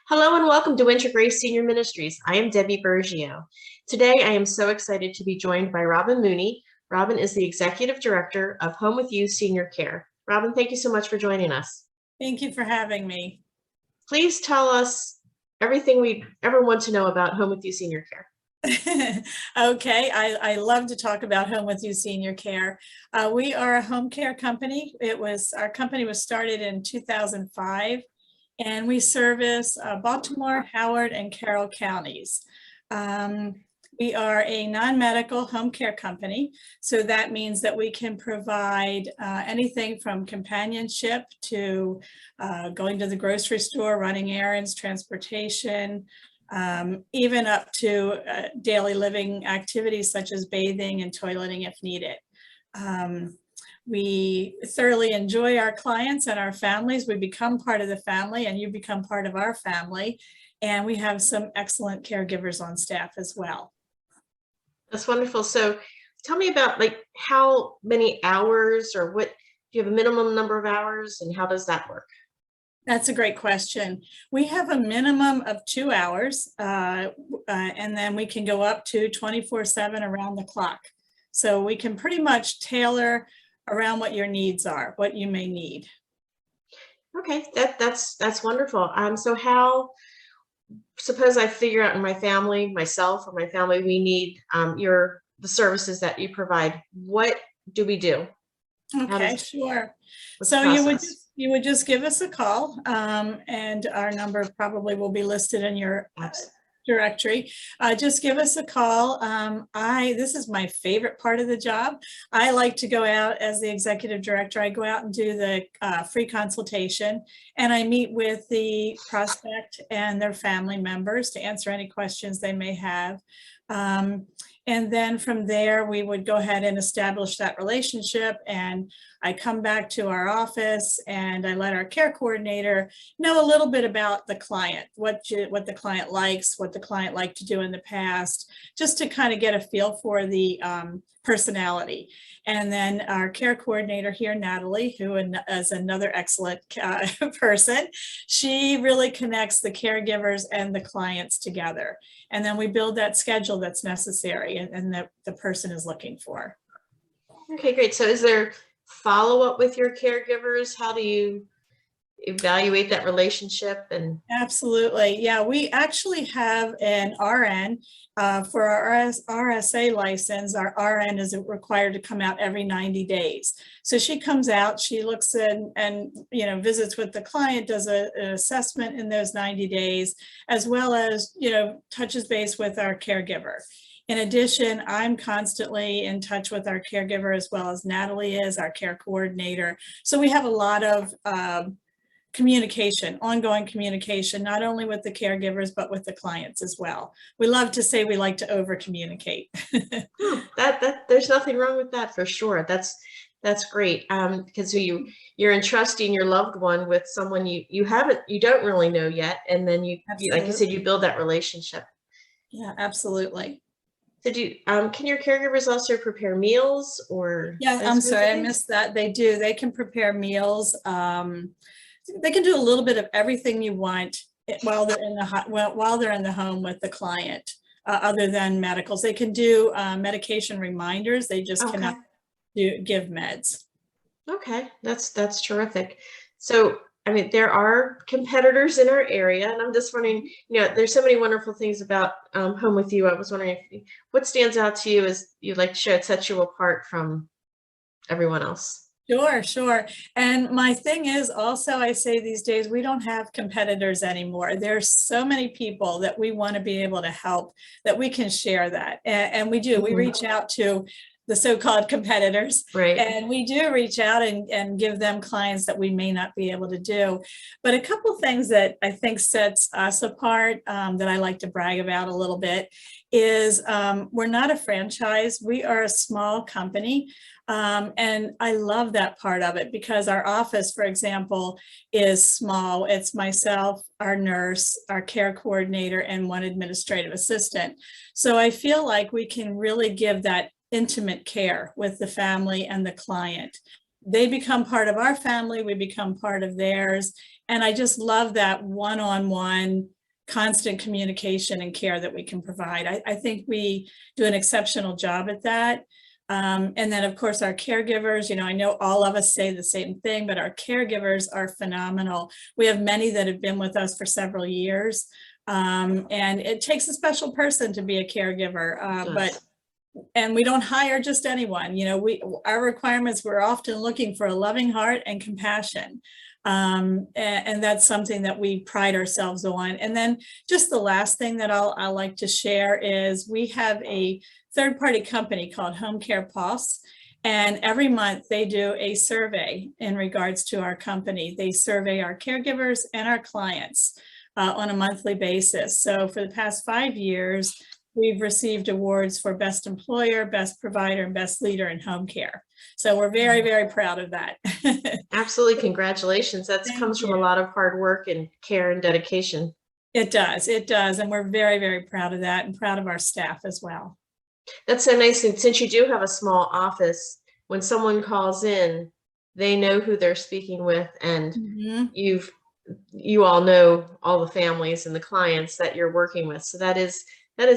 Hello and welcome to Winter Grace Senior Ministries. I am Debbie Bergio. Today I am so excited to be joined by Robin Mooney. Robin is the Executive Director of Home with You Senior Care. Robin, thank you so much for joining us. Thank you for having me. Please tell us everything we ever want to know about Home with You Senior Care. Okay, I love to talk about Home with You Senior Care. We are a home care company. Our company was started in 2005, and we service Baltimore, Howard, and Carroll counties. We are a non-medical home care company, so that means that we can provide anything from companionship to going to the grocery store, running errands, transportation, even up to daily living activities such as bathing and toileting if needed. We thoroughly enjoy our clients and our families. We become part of the family, and you become part of our family. And we have some excellent caregivers on staff as well. That's wonderful. So tell me about how many hours, or do you have a minimum number of hours, and how does that work? That's a great question. We have a minimum of 2 hours, and then we can go up to 24/7 around the clock. So we can pretty much tailor around what your needs are, what you may need. Okay, that's wonderful. Suppose I figure out in my family, myself or my family, we need the services that you provide. What do we do? Okay, sure. What's So the you would just give us a call, and our number probably will be listed in your directory. Just give us a call. This is my favorite part of the job. I like to go out as the executive director. I go out and do the free consultation, and I meet with the prospect and their family members to answer any questions they may have. And then from there, we would go ahead and establish that relationship. And I come back to our office and I let our care coordinator know a little bit about the client, what the client likes, what the client liked to do in the past, just to kind of get a feel for the personality. And then our care coordinator here, Natalie, who is another excellent person, she really connects the caregivers and the clients together. And then we build that schedule that's necessary and that the person is looking for. Okay, great. So is there follow-up with your caregivers? How do you evaluate that relationship? And Absolutely. Yeah, we actually have an RN for our RSA license. Our RN is required to come out every 90 days. So she comes out, she looks in and visits with the client, does an assessment in those 90 days, as well as touches base with our caregiver. In addition, I'm constantly in touch with our caregiver, as well as Natalie is, our care coordinator. So we have a lot of ongoing communication, not only with the caregivers, but with the clients as well. We love to say we like to over communicate. There's nothing wrong with that, for sure. That's great, because you're entrusting your loved one with someone you don't really know yet, and then like you said, you build that relationship. Yeah, absolutely. So can your caregivers also prepare meals, or? Yeah, I'm sorry, I missed that. They do. They can prepare meals. They can do a little bit of everything you want while they're in the home with the client, other than medicals. They can do medication reminders. They just cannot give meds. Okay, that's terrific. So, I mean, there are competitors in our area, and I'm just wondering, there's so many wonderful things about Home with You. I was wondering what stands out to you as you'd like to share that sets you apart from everyone else. Sure. And my thing is also, I say these days, we don't have competitors anymore. There's so many people that we want to be able to help, that we can share that. And we do. We reach out to the so-called competitors, right? And we do reach out and give them clients that we may not be able to do. But a couple things that I think sets us apart, that I like to brag about a little bit, is we're not a franchise. We are a small company. And I love that part of it, because our office, for example, is small. It's myself, our nurse, our care coordinator, and one administrative assistant. So I feel like we can really give that intimate care with the family and the client. they become part of our family, we become part of theirs. And I just love that one-on-one constant communication and care that we can provide. I think we do an exceptional job at that. And then, of course, our caregivers, I know all of us say the same thing, but our caregivers are phenomenal. We have many that have been with us for several years. And it takes a special person to be a caregiver, and we don't hire just anyone. Our requirements, we're often looking for a loving heart and compassion. And that's something that we pride ourselves on. And then just the last thing that I'll like to share is we have a third-party company called Home Care Pulse. And every month they do a survey in regards to our company. They survey our caregivers and our clients on a monthly basis. So for the past 5 years, we've received awards for Best Employer, Best Provider, and Best Leader in Home Care. So we're very, very proud of that. Absolutely. Congratulations. That comes from a lot of hard work and care and dedication. It does. It does. And we're very, very proud of that and proud of our staff as well. That's so nice. And since you do have a small office, when someone calls in, they know who they're speaking with, and you all know all the families and the clients that you're working with. So that is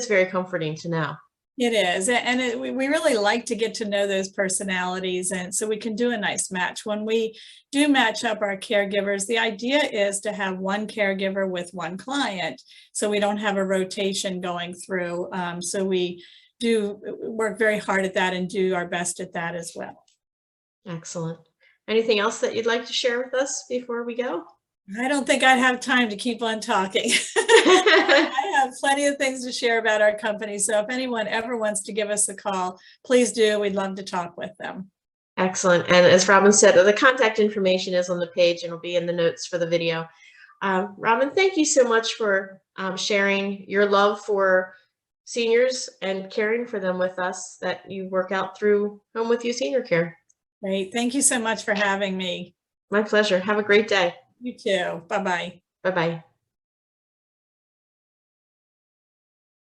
very comforting to know. It is. And we really like to get to know those personalities, and so we can do a nice match. When we do match up our caregivers, the idea is to have one caregiver with one client, so we don't have a rotation going through. So we do work very hard at that and do our best at that as well. Excellent. Anything else that you'd like to share with us before we go? I don't think I'd have time to keep on talking. I have plenty of things to share about our company. So if anyone ever wants to give us a call, please do. We'd love to talk with them. Excellent. And as Robin said, the contact information is on the page and will be in the notes for the video. Robin, thank you so much for sharing your love for seniors and caring for them with us that you work out through Home With You Senior Care. Great. Thank you so much for having me. My pleasure. Have a great day. You too. Bye-bye. Bye-bye.